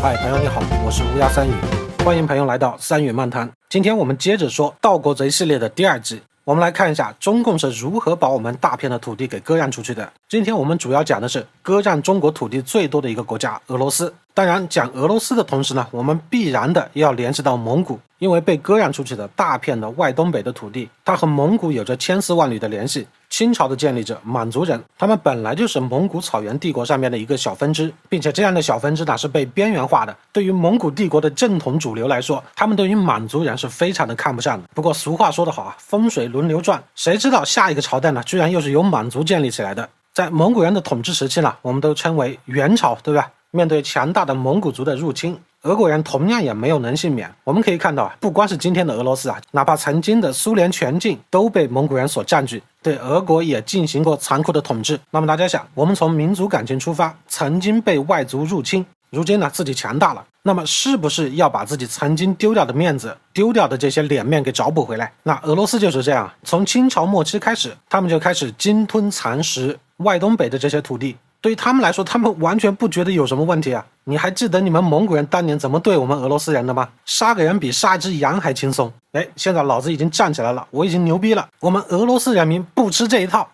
嗨，朋友你好，我是乌鸦三语，欢迎朋友来到三语漫谈。今天我们接着说盗国贼系列的第二集，我们来看一下中共是如何把我们大片的土地给割让出去的。今天我们主要讲的是割让中国土地最多的一个国家俄罗斯。当然讲俄罗斯的同时呢，我们必然的要联系到蒙古，因为被割让出去的大片的外东北的土地，它和蒙古有着千丝万缕的联系。清朝的建立者满族人，他们本来就是蒙古草原帝国上面的一个小分支，并且这样的小分支呢是被边缘化的。对于蒙古帝国的正统主流来说，他们对于满族人是非常的看不上的。不过俗话说得好啊，风水轮流转，谁知道下一个朝代呢，居然又是由满族建立起来的。在蒙古人的统治时期呢，我们都称为元朝，对吧？面对强大的蒙古族的入侵，俄国人同样也没有能幸免。我们可以看到啊，不光是今天的俄罗斯啊，哪怕曾经的苏联全境都被蒙古人所占据，对俄国也进行过残酷的统治。那么大家想，我们从民族感情出发，曾经被外族入侵，如今呢自己强大了，那么是不是要把自己曾经丢掉的面子、丢掉的这些脸面给找补回来？那俄罗斯就是这样，从清朝末期开始，他们就开始鲸吞蚕食外东北的这些土地。对于他们来说，他们完全不觉得有什么问题啊！你还记得你们蒙古人当年怎么对我们俄罗斯人的吗？杀个人比杀一只羊还轻松。哎，现在老子已经站起来了，我已经牛逼了，我们俄罗斯人民不吃这一套。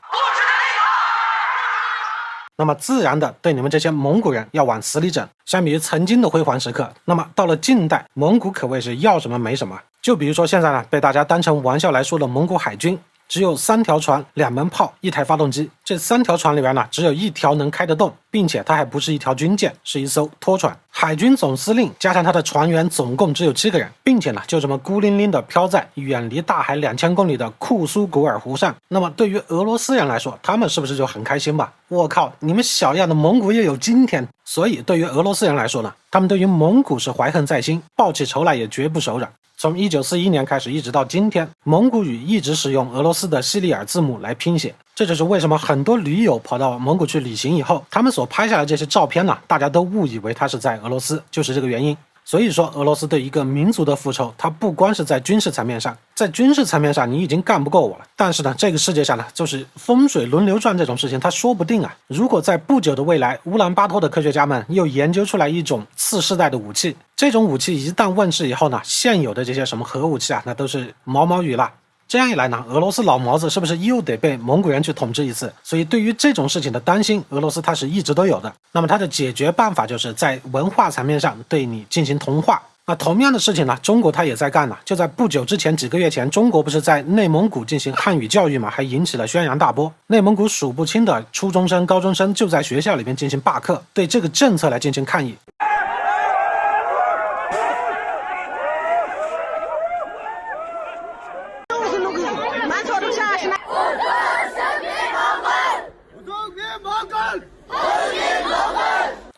那么自然的对你们这些蒙古人要往死里整。相比于曾经的辉煌时刻，那么到了近代，蒙古可谓是要什么没什么。就比如说现在呢，被大家当成玩笑来说的蒙古海军，只有3条船、2门炮、1台发动机。这3条船里边呢，只有1条能开得动，并且它还不是一条军舰，是一艘拖船。海军总司令加上他的船员总共只有7个人，并且呢，就这么孤零零的飘在远离大海2000公里的库苏古尔湖上。那么对于俄罗斯人来说，他们是不是就很开心吧？我靠，你们小样的蒙古也有今天！所以对于俄罗斯人来说呢，他们对于蒙古是怀恨在心，抱起仇来也绝不手软。从1941年开始一直到今天，蒙古语一直使用俄罗斯的西里尔字母来拼写。这就是为什么很多驴友跑到蒙古去旅行以后，他们所拍下来这些照片呢，大家都误以为他是在俄罗斯，就是这个原因。所以说俄罗斯对一个民族的复仇，它不光是在军事层面上，在军事层面上你已经干不过我了，但是呢，这个世界上呢，就是风水轮流转这种事情，它说不定啊，如果在不久的未来，乌兰巴托的科学家们又研究出来一种次世代的武器，这种武器一旦问世以后呢，现有的这些什么核武器啊，那都是毛毛雨了。这样一来呢，俄罗斯老毛子是不是又得被蒙古人去统治一次？所以对于这种事情的担心，俄罗斯它是一直都有的。那么它的解决办法就是在文化层面上对你进行同化。那同样的事情呢，中国它也在干了。就在不久之前，几个月前，中国不是在内蒙古进行汉语教育嘛，还引起了轩然大波。内蒙古数不清的初中生、高中生就在学校里面进行罢课，对这个政策来进行抗议。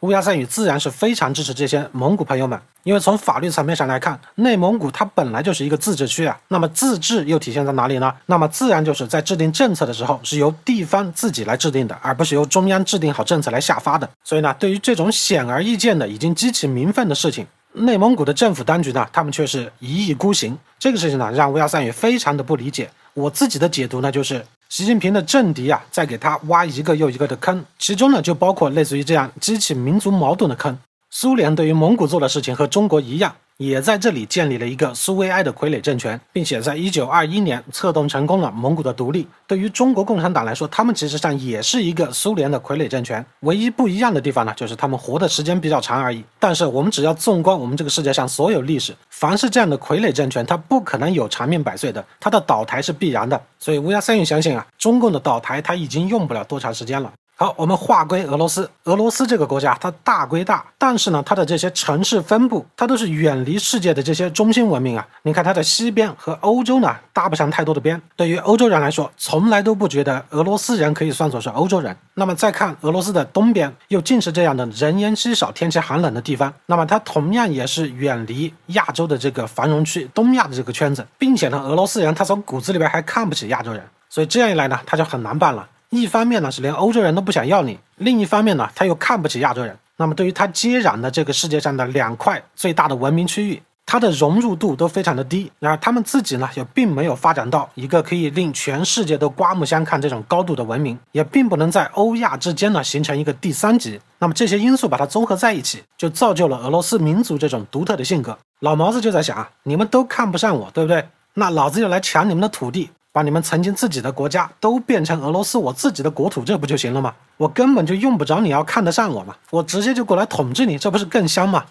乌鸦三语自然是非常支持这些蒙古朋友们，因为从法律层面上来看，内蒙古它本来就是一个自治区啊。那么自治又体现在哪里呢？那么自然就是在制定政策的时候是由地方自己来制定的，而不是由中央制定好政策来下发的。所以呢，对于这种显而易见的已经激起民愤的事情，内蒙古的政府当局呢，他们却是一意孤行。这个事情呢，让乌鸦三语非常的不理解。我自己的解读呢，就是习近平的政敌啊，在给他挖一个又一个的坑，其中呢就包括类似于这样激起民族矛盾的坑。苏联对于蒙古做的事情和中国一样，也在这里建立了一个苏维埃的傀儡政权，并且在1921年策动成功了蒙古的独立。对于中国共产党来说，他们其实上也是一个苏联的傀儡政权，唯一不一样的地方呢，就是他们活的时间比较长而已。但是我们只要纵观我们这个世界上所有历史，凡是这样的傀儡政权，它不可能有长命百岁的，它的倒台是必然的。所以乌鸦三语相信啊，中共的倒台它已经用不了多长时间了。好，我们话归俄罗斯。俄罗斯这个国家它大归大，但是呢，它的这些城市分布，它都是远离世界的这些中心文明啊。你看它的西边和欧洲呢搭不上太多的边，对于欧洲人来说，从来都不觉得俄罗斯人可以算作是欧洲人。那么再看俄罗斯的东边，又尽是这样的人烟稀少、天气寒冷的地方，那么它同样也是远离亚洲的这个繁荣区、东亚的这个圈子，并且呢，俄罗斯人他从骨子里边还看不起亚洲人，所以这样一来呢，他就很难办了。一方面呢是连欧洲人都不想要你，另一方面呢他又看不起亚洲人。那么对于他接壤的这个世界上的2块最大的文明区域，它的融入度都非常的低，然而他们自己呢也并没有发展到一个可以令全世界都刮目相看这种高度的文明，也并不能在欧亚之间呢形成一个第三极。那么这些因素把它综合在一起，就造就了俄罗斯民族这种独特的性格。老毛子就在想啊，你们都看不上我，对不对？那老子就来抢你们的土地，把你们曾经自己的国家都变成俄罗斯我自己的国土，这不就行了吗？我根本就用不着你要看得上我嘛，我直接就过来统治你，这不是更香吗？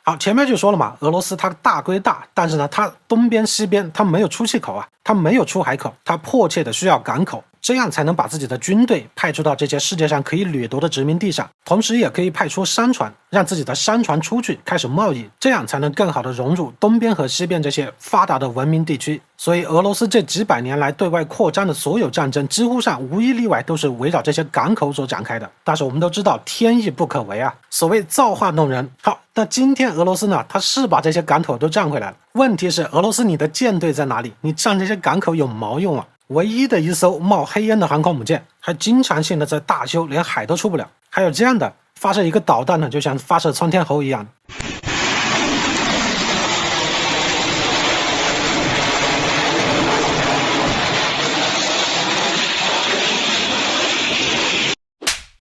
好，前面就说了嘛，俄罗斯它大归大，但是呢，它东边西边它没有出气口啊，它没有出海口，它迫切的需要港口，这样才能把自己的军队派出到这些世界上可以掠夺的殖民地上，同时也可以派出商船，让自己的商船出去开始贸易，这样才能更好的融入东边和西边这些发达的文明地区。所以俄罗斯这几百年来对外扩张的所有战争，几乎上无一例外都是围绕这些港口所展开的。但是我们都知道天意不可违啊，所谓造化弄人。好，那今天俄罗斯呢，它是把这些港口都占回来了，问题是俄罗斯你的舰队在哪里？你占这些港口有毛用啊？唯一的一艘冒黑烟的航空母舰还经常性的在大修，连海都出不了。还有这样的，发射一个导弹呢，就像发射窜天猴一样。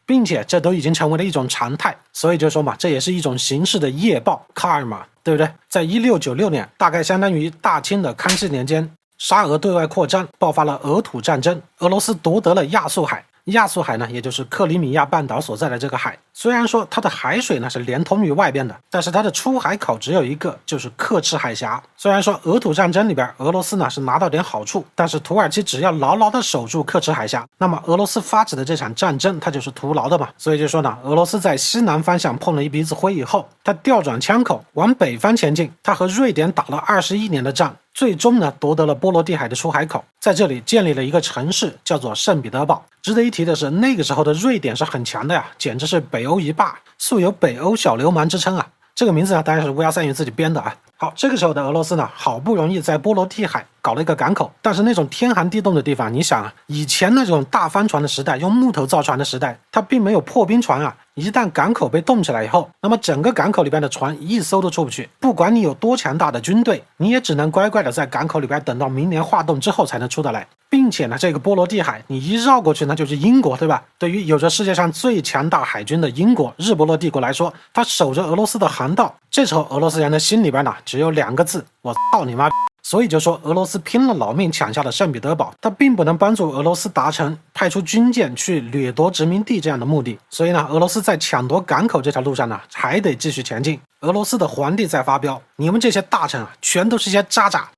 并且这都已经成为了一种常态，所以就说嘛，这也是一种形式的业报 karma， 对不对？在1696年，大概相当于大清的康熙年间，沙俄对外扩张，爆发了俄土战争，俄罗斯夺得了亚速海。亚速海呢，也就是克里米亚半岛所在的这个海，虽然说它的海水呢是连通于外边的，但是它的出海口只有一个，就是刻赤海峡。虽然说俄土战争里边俄罗斯呢是拿到点好处，但是土耳其只要牢牢的守住刻赤海峡，那么俄罗斯发起的这场战争它就是徒劳的嘛。所以就说呢，俄罗斯在西南方向碰了一鼻子灰以后，它调转枪口往北方前进，它和瑞典打了21年的仗，最终呢夺得了波罗的海的出海口，在这里建立了一个城市，叫做圣彼得堡。值得一提的是，那个时候的瑞典是很强的呀，简直是北欧一霸，素有北欧小流氓之称啊。这个名字呢，当然是乌鸦三鱼自己编的啊。好，这个时候的俄罗斯呢，好不容易在波罗的海搞了一个港口，但是那种天寒地冻的地方，你想啊，以前那种大帆船的时代，用木头造船的时代，它并没有破冰船啊。一旦港口被冻起来以后，那么整个港口里边的船一艘都出不去，不管你有多强大的军队，你也只能乖乖的在港口里边等到明年化冻之后才能出得来。并且呢，这个波罗的海你一绕过去，那就是英国，对吧？对于有着世界上最强大海军的英国日不落帝国来说，他守着俄罗斯的航道，这时候俄罗斯人的心里边呢只有2个字：我操你妈！所以就说俄罗斯拼了老命抢下了圣彼得堡，它并不能帮助俄罗斯达成派出军舰去掠夺殖民地这样的目的。所以呢，俄罗斯在抢夺港口这条路上呢，还得继续前进。俄罗斯的皇帝在发飙：你们这些大臣啊，全都是些渣渣。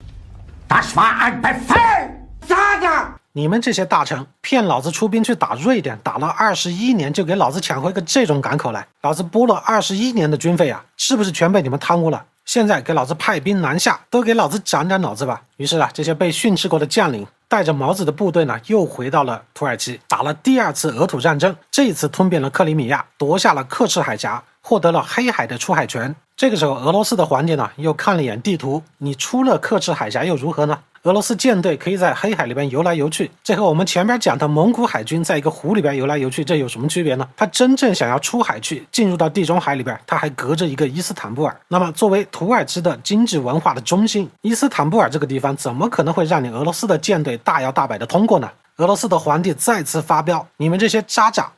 你们这些大臣骗老子出兵去打瑞典，打了21年，就给老子抢回个这种港口来，老子拨了21年的军费啊，是不是全被你们贪污了？现在给老子派兵南下，都给老子长点脑子吧。于是啊，这些被训斥过的将领带着毛子的部队呢，又回到了土耳其，打了第2次俄土战争，这一次吞并了克里米亚，夺下了刻赤海峡，获得了黑海的出海权。这个时候俄罗斯的皇帝呢，又看了一眼地图，你出了刻赤海峡又如何呢？俄罗斯舰队可以在黑海里边游来游去，这和我们前边讲的蒙古海军在一个湖里边游来游去，这有什么区别呢？他真正想要出海去进入到地中海里边，他还隔着一个伊斯坦布尔。那么作为土耳其的经济文化的中心，伊斯坦布尔这个地方怎么可能会让你俄罗斯的舰队大摇大摆的通过呢？俄罗斯的皇帝再次发飙：你们这些渣渣！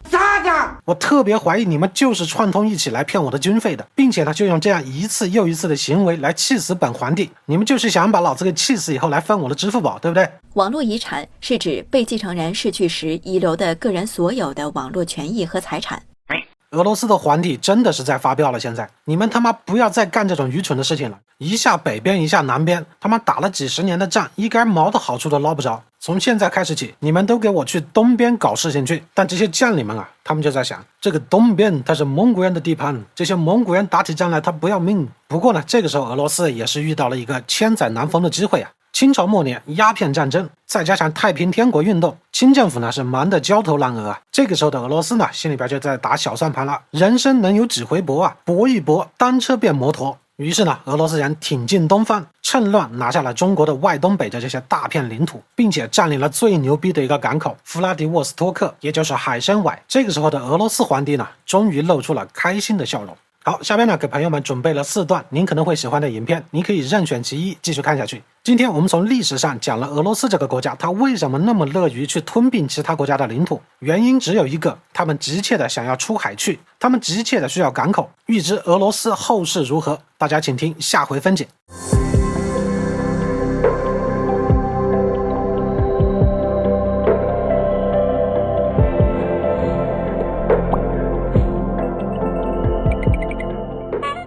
我特别怀疑你们就是串通一起来骗我的军费的，并且呢，就用这样一次又一次的行为来气死本皇帝。你们就是想把老子给气死以后来分我的支付宝，对不对？网络遗产是指被继承人逝去时遗留的个人所有的网络权益和财产。俄罗斯的皇帝真的是在发飙了，现在你们他妈不要再干这种愚蠢的事情了，一下北边一下南边，他妈打了几十年的仗，一根毛的好处都捞不着。从现在开始起，你们都给我去东边搞事情去。但这些将领们啊，他们就在想，这个东边它是蒙古人的地盘，这些蒙古人打起仗来他不要命。不过呢，这个时候俄罗斯也是遇到了一个千载难逢的机会啊。清朝末年鸦片战争，再加上太平天国运动，清政府呢是忙得焦头烂额啊。这个时候的俄罗斯呢，心里边就在打小算盘了，人生能有几回搏啊？搏一搏，单车变摩托。于是呢，俄罗斯人挺进东方，趁乱拿下了中国的外东北的这些大片领土，并且占领了最牛逼的一个港口弗拉迪沃斯托克，也就是海参崴。这个时候的俄罗斯皇帝呢，终于露出了开心的笑容。好，下边呢给朋友们准备了4段您可能会喜欢的影片，你可以任选其一继续看下去。今天我们从历史上讲了俄罗斯这个国家，它为什么那么乐于去吞并其他国家的领土，原因只有一个，他们急切的想要出海去，他们急切的需要港口。欲知俄罗斯后事如何，大家请听下回分解。